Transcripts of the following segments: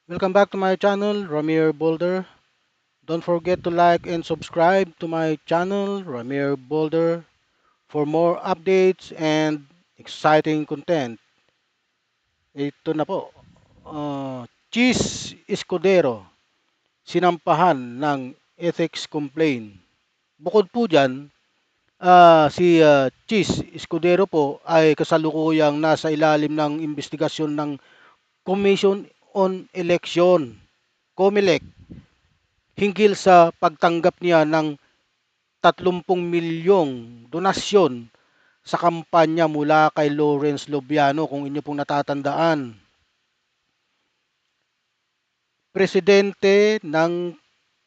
Welcome back to my channel, Ramir Boulder. Don't forget to like and subscribe to my channel, Ramir Boulder, for more updates and exciting content. Ito na po, Cheese Escudero, sinampahan ng ethics complaint. Bukod po dyan, si Cheese Escudero po ay kasalukuyang nasa ilalim ng investigasyon ng Commission on Election, COMELEC, hinggil sa pagtanggap niya ng 30 milyong donasyon sa kampanya mula kay Lawrence Lobiano, kung inyo pong natatandaan. Presidente ng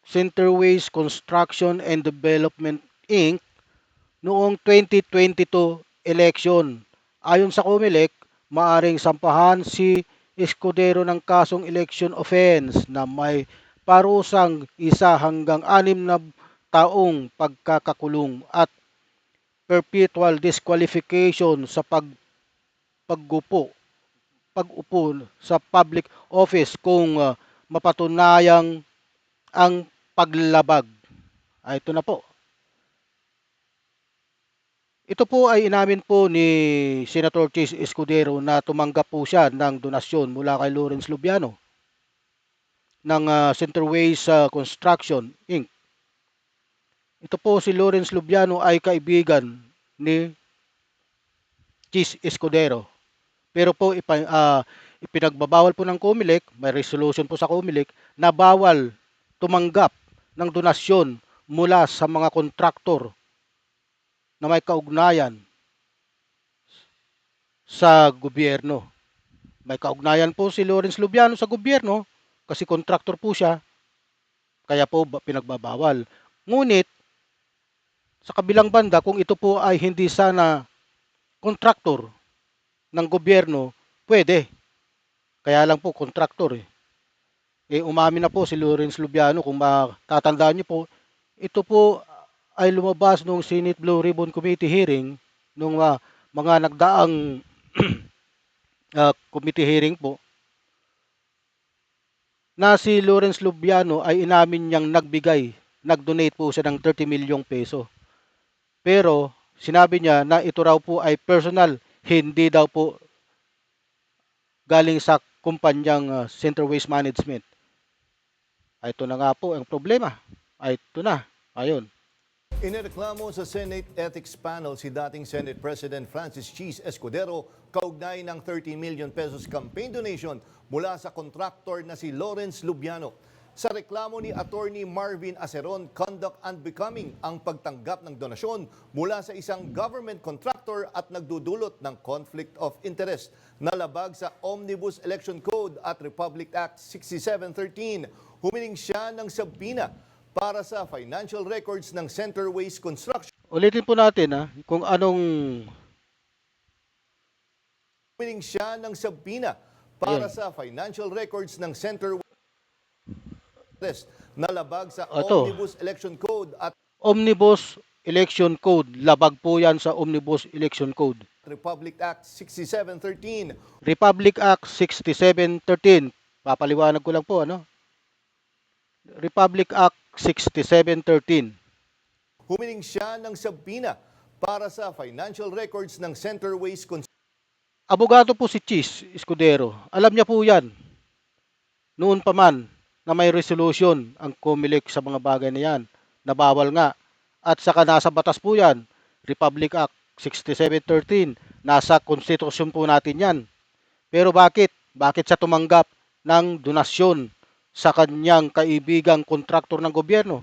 Centerways Construction and Development Inc. noong 2022 election. Ayon sa COMELEC, maaring sampahan si Escudero ng kasong election offense na may parusang 1 hanggang 6 na taong pagkakakulong at perpetual disqualification sa pag-upo sa public office kung mapatunayang ang paglabag. Ito na po. Ito po ay inamin po ni Senator Chase Escudero na tumanggap po siya ng donasyon mula kay Lawrence Lubiano ng Centerways Construction Inc. Ito po si Lawrence Lubiano ay kaibigan ni Chase Escudero. Pero po ipinagbabawal po ng COMELEC, may resolution po sa COMELEC na bawal tumanggap ng donasyon mula sa mga kontraktor na may kaugnayan sa gobyerno. May kaugnayan po si Lawrence Lubiano sa gobyerno kasi kontraktor po siya, kaya po pinagbabawal. Ngunit sa kabilang banda, kung ito po ay hindi sana kontraktor ng gobyerno, pwede. Kaya lang po kontraktor eh. Umamin na po si Lawrence Lubiano, kung matatandaan niyo po, ito po ay lumabas nung Senate Blue Ribbon Committee hearing nung mga nagdaang committee hearing po, na si Lawrence Lubiano ay inamin niyang nag-donate po siya ng 30 milyong peso. Pero sinabi niya na ito raw po ay personal, hindi daw po galing sa kumpanyang Center Waste Management. Ito na nga po ang problema. Ito na. Ayun. Inireklamo sa Senate Ethics Panel si dating Senate President Francis Cheese Escudero kaugnay ng 30 million pesos campaign donation mula sa kontraktor na si Lawrence Lubiano. Sa reklamo ni Attorney Marvin Aceron, conduct unbecoming ang pagtanggap ng donasyon mula sa isang government contractor at nagdudulot ng conflict of interest na labag sa Omnibus Election Code at Republic Act 6713. Humiling siya ng sabina para sa financial records ng Centerways Construction. Ulitin po natin kung anong... Humiling siya ng sabina para sa financial records ng Centerways na labag sa Omnibus Election Code at Omnibus Election Code. Labag po yan sa Omnibus Election Code. Republic Act 6713. Republic Act 6713. Papaliwanag ko lang po, Republic Act 6713. Humiling siya ng sabina para sa financial records ng Centerways Construction. Abogado po si Cheese Escudero. Alam niya po yan. Noon pa man na may resolution ang COMELEC sa mga bagay na yan, na bawal nga. At saka nasa batas po yan, Republic Act 6713, nasa konstitusyon po natin yan. Pero bakit? Bakit siya tumanggap ng donasyon sa kanyang kaibigang kontraktor ng gobyerno?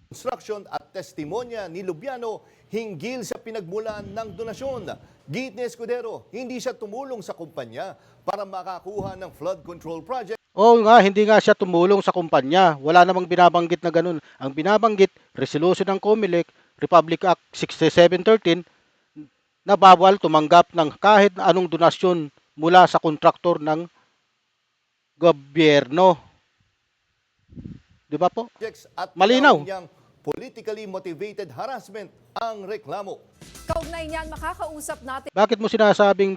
Construction at testimonya ni Lubiano hinggil sa pinagmulan ng donasyon. Git ni Escudero, hindi siya tumulong sa kumpanya para makakuha ng flood control project. Oo nga, hindi nga siya tumulong sa kumpanya. Wala namang binabanggit na ganun. Ang binabanggit, resolution ng COMELEC, Republic Act 6713, na bawal tumanggap ng kahit anong donasyon mula sa kontraktor ng gobyerno. Di ba po? At malinaw. Politically motivated harassment ang reklamo. Kaugnay niyan, makakausap natin. Bakit mo sinasabing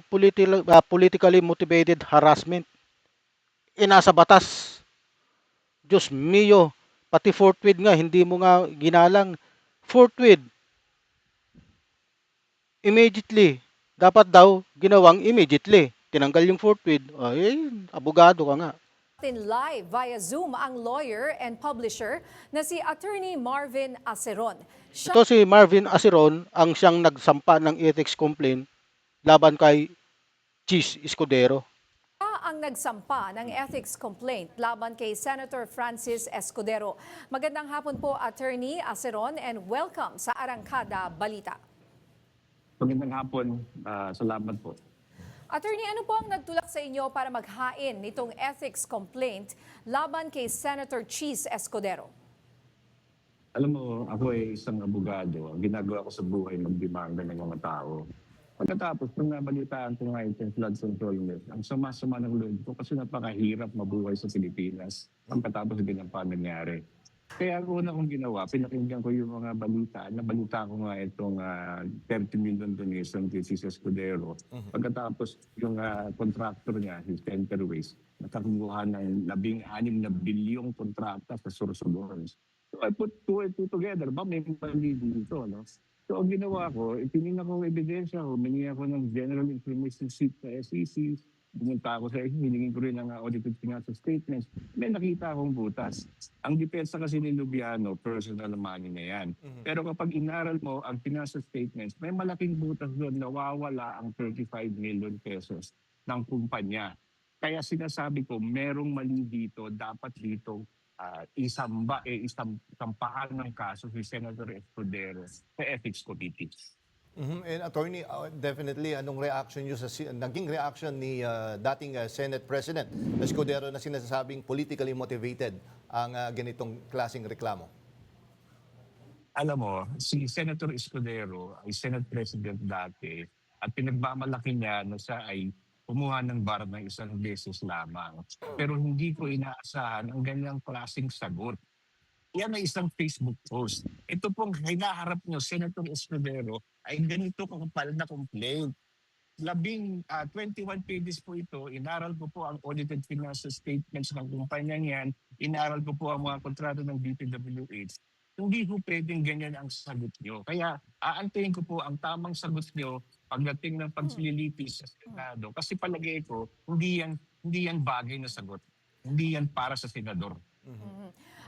politically motivated harassment? nasa batas. Diyos mio, pati forthwith nga, hindi mo nga ginalang. Forthwith, immediately. Dapat daw, ginawang immediately. Tinanggal yung forthwith. Ay, abogado ka nga. Natin live via Zoom ang lawyer and publisher na si Attorney Marvin Aceron. Siya Ito si Marvin Aceron, ang siyang nagsampa ng ethics complaint laban kay Cheese Escudero. ang nagsampa ng ethics complaint laban kay Senator Francis Escudero. Magandang hapon po, Attorney Aceron, and welcome sa Arangkada Balita. Magandang hapon. Salamat po. Attorney, ano po ang nagtulak sa inyo para maghain nitong ethics complaint laban kay Senator Cheese Escudero? Alam mo, ako ay isang abogado. Ang ginagawa ko sa buhay, magdemanda ng mga tao. Pagkatapos, nung nabalitaan ko nga yung flood control net, ang sama-sama ng loob ko kasi napakahirap mabuhay sa Pilipinas pagkatapos din ang nangyari. Kaya ang una kong ginawa, pinakinggan ko yung mga balita. Nabalita ko nga itong 30 million donation kay Cis Escudero. Pagkatapos yung contractor niya, si Centerways, nakakuha ng 16 na bilyong kontrata sa Sorsogon. So I put two and two together. Ba, may mali dito, no? So ang ginawa ko, itinignan ko ang ebidensya, humingi ako ng general information sheet sa SEC, pumunta ako sa SEC, hiningin ko rin ang audited financial statements. May nakita akong butas. Ang depensa kasi ni Lubiano, personal money na yan. Pero kapag inaral mo ang financial statements, may malaking butas doon, nawawala ang 35 million pesos ng kumpanya. Kaya sinasabi ko, merong mali dito, dapat dito isampahan ng kaso si Senator Escudero sa Ethics Committee. And Attorney, definitely, anong reaction nyo naging reaction ni dating Senate President Escudero na sinasabing politically motivated ang ganitong klaseng reklamo? Alam mo, si Senator Escudero ay Senate President dati at pinagmamalaki niya na siya ay kumuha ng bar ng isang beses lamang. Pero hindi ko inaasahan ang ganyang klaseng sagot. Yan ay isang Facebook post. Ito pong hinaharap niyo, Senator Escudero, ay ganito kakapal na complaint. 21 pages po ito. Inaral ko po ang audited financial statements ng kumpanya niyan. Inaral ko po ang mga kontrata ng DPWH. Hindi po pwedeng ganyan ang sagot niyo. Kaya aantayin ko po ang tamang sagot niyo pagdating ng pagsilitis sa Senado. Kasi palagay ko, hindi yan bagay na sagot. Hindi yan para sa senador.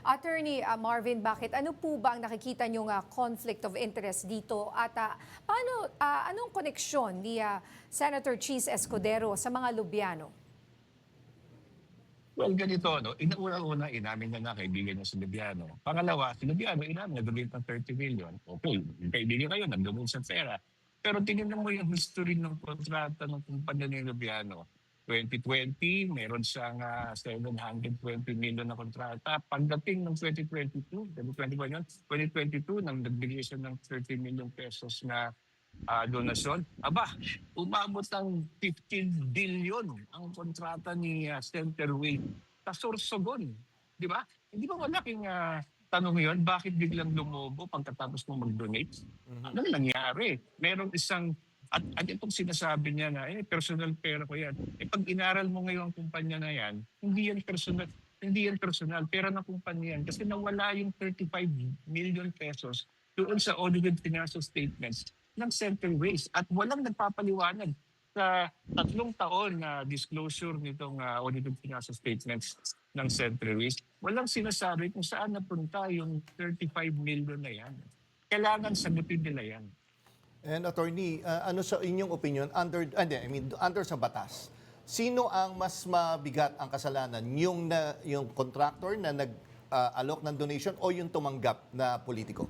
Attorney Marvin, bakit? Ano po ba ang nakikita niyong conflict of interest dito? At anong koneksyon ni Senator Cheese Escudero sa mga Lubiano? Well, ganito, no? Una-una, inamin na kaibigan niya si Lubiano. Pangalawa, si Lubiano, inamin na donate ng 30 million. Okay, kaibigan kayo, nag-donate sa pera. Pero tingnan mo yung history ng kontrata ng kumpanya ni Lubiano. 2020, meron siyang 720 million na kontrata. Pagdating ng 2022, 2022, nang nagbigay siya ng 30 million pesos na donasyon, umabot ng 15 billion ang kontrata ni Centerway sa Sorsogon. Di ba? Hindi ba malaking tanong yun? Bakit biglang lumobo pagkatapos mong mag-donate? Anong nangyari? Meron isang, at itong sinasabi niya na, personal pera ko yan. Pag inaral mo ngayon ang kumpanya na yan, hindi yan personal, pera ng kumpanya yan. Kasi nawala yung 35 million pesos doon sa audited financial statements ng Centerways at walang nagpapaliwanag sa 3 taon na disclosure nitong audited financial statements ng Centerways. Walang sinasabi kung saan napunta yung 35 million na yan. Kailangan sagutin nila yan. And Attorney, ano sa inyong opinion, under sa batas, sino ang mas mabigat ang kasalanan? Yung contractor na nag-alok ng donation o yung tumanggap na politiko?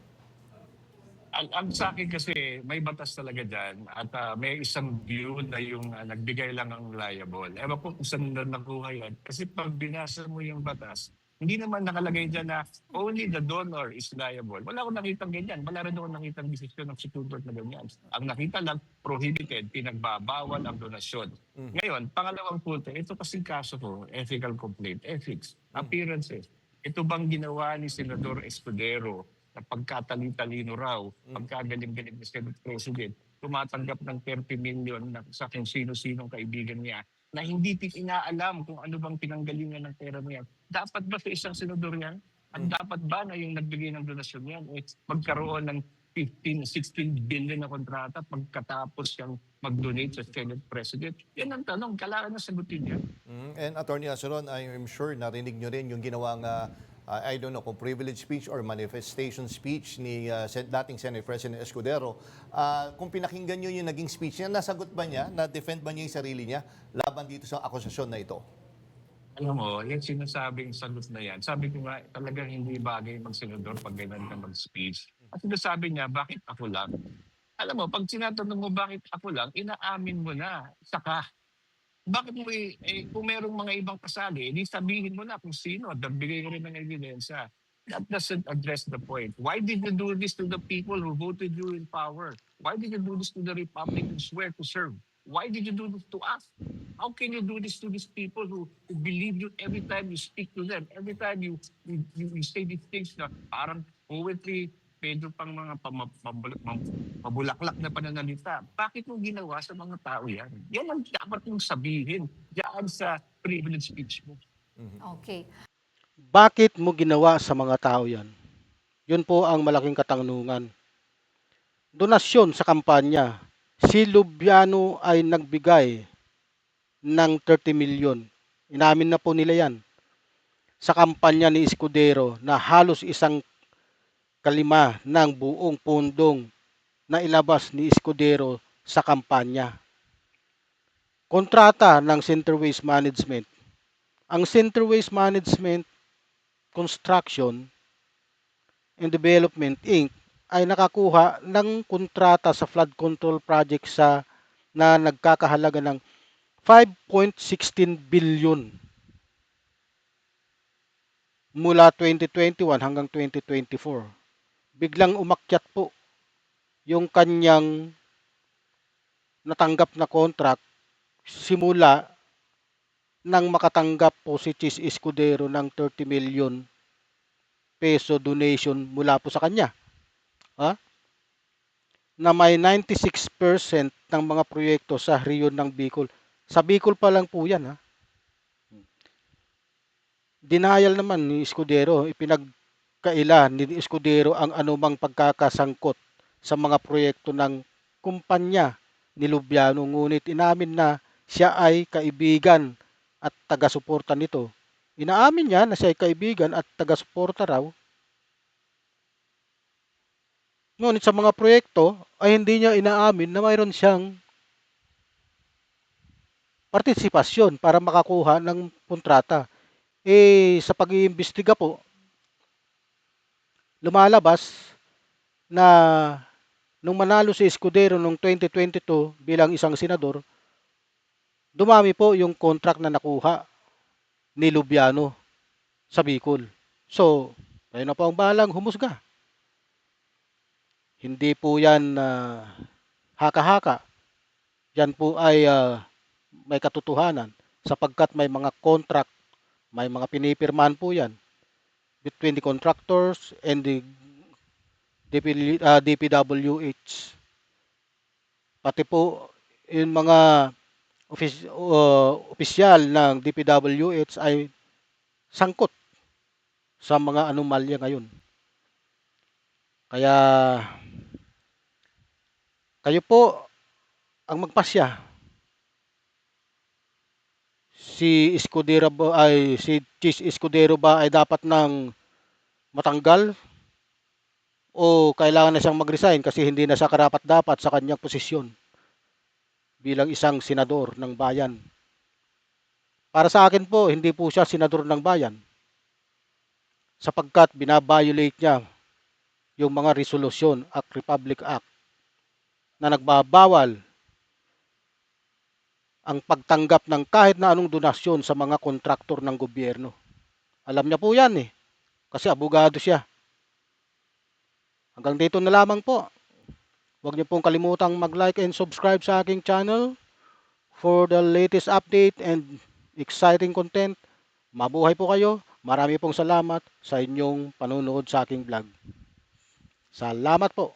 Ang sa akin kasi may batas talaga dyan at may isang view na yung nagbigay lang ang liable. Ewan ko kung saan na nakuha yan. Kasi pag binasa mo yung batas, hindi naman nakalagay dyan na only the donor is liable. Wala akong nakitang ganyan. Wala rin akong nakitang desisyon ng Supreme Court na ganyan. Ang nakita lang, prohibited, pinagbabawal ang donasyon. Ngayon, pangalawang punto, ito kasing kaso ko, ethical complaint, ethics, appearances. Ito bang ginawa ni Senador Escudero na pagkatali-talino raw, pagkagaling-galing ni Senate President, tumatanggap ng 30 million na sa kung sino-sinong kaibigan niya na hindi inaalam kung ano bang pinanggalingan ng pera mo yan. Dapat ba sa isang senador yan? At dapat ba na yung nagbigay ng donasyon yan magkaroon ng 15, 16 billion na kontrata pagkatapos siyang mag-donate sa Senate President? Yan ang tanong. Kailangan na sagutin yan. And Attorney Asaron, I'm sure narinig nyo rin yung ginawang, I don't know kung privilege speech or manifestation speech ni dating Senate President Escudero. Kung pinakinggan nyo yung naging speech niya, nasagot ba niya, na-defend ba niya yung sarili niya laban dito sa akusasyon na ito? Alam mo, yung sinasabing sagot na yan, sabi ko nga, talagang hindi bagay mag-senador pag ganun ka mag-speech. At sinasabi niya, bakit ako lang? Alam mo, pag tinatanong mo bakit ako lang, inaamin mo na, saka. Bakit mo kung merong mga ibang kasali, di sabihin mo na kung sino at nagbigay ka rin ng ebidensya. That doesn't address the point. Why did you do this to the people who voted you in power? Why did you do this to the republic who swear to serve? Why did you do this to us? How can you do this to these people who believe you every time you speak to them? Every time you say these things na parang poetry, medyo pang mga mabulaklak na pananalita. Bakit mo ginawa sa mga tao yan? Yan ang dapat mong sabihin diyan sa privilege speech mo. Okay. Bakit mo ginawa sa mga tao yan? Yun po ang malaking katanungan. Donasyon sa kampanya. Si Lubiano ay nagbigay ng 30 million. Inamin na po nila yan. Sa kampanya ni Escudero na halos isang kalima ng buong pundong na ilabas ni Escudero sa kampanya. Kontrata ng Center Waste Management. Ang Center Waste Management Construction and Development Inc. ay nakakuha ng kontrata sa flood control project na nagkakahalaga ng 5.16 billion mula 2021 hanggang 2024. Biglang umakyat po yung kanyang natanggap na contract simula nang makatanggap po si Chis Escudero ng 30 million peso donation mula po sa kanya. Na may 96% ng mga proyekto sa rehiyon ng Bicol. Sa Bicol pa lang po yan. Denial naman ni Escudero, ipinagkaila ni Escudero ang anumang pagkakasangkot sa mga proyekto ng kumpanya ni Lubiano, ngunit inamin na siya ay kaibigan at taga-suporta nito. Inaamin niya na siya ay kaibigan at taga-suporta raw. Ngunit sa mga proyekto ay hindi niya inaamin na mayroon siyang partisipasyon para makakuha ng kontrata. Sa pag-iimbestiga po, lumalabas na nung manalo si Escudero noong 2022 bilang isang senador, dumami po yung contract na nakuha ni Lubiano sa Bicol. So, kayo na po ang bahalang humusga. Hindi po yan haka-haka. Yan po ay may katotohanan sapagkat may mga contract, may mga pinipirmahan po yan between the contractors and the DPWH. Pati po yung mga opisyal ng DPWH ay sangkot sa mga anomalya ngayon. Kaya kayo po ang magpasya. Si Chis Escudero ba ay dapat nang matanggal o kailangan na siyang mag-resign kasi hindi na siya karapat-dapat sa kanyang posisyon bilang isang senador ng bayan. Para sa akin po, hindi po siya senador ng bayan sapagkat binabiolate niya yung mga resolusyon at Republic Act na nagbabawal ang pagtanggap ng kahit na anong donasyon sa mga kontraktor ng gobyerno. Alam niya po yan kasi abogado siya. Hanggang dito na lamang po. Huwag niyo pong kalimutang mag-like and subscribe sa aking channel for the latest update and exciting content. Mabuhay po kayo. Marami pong salamat sa inyong panunood sa aking vlog. Salamat po.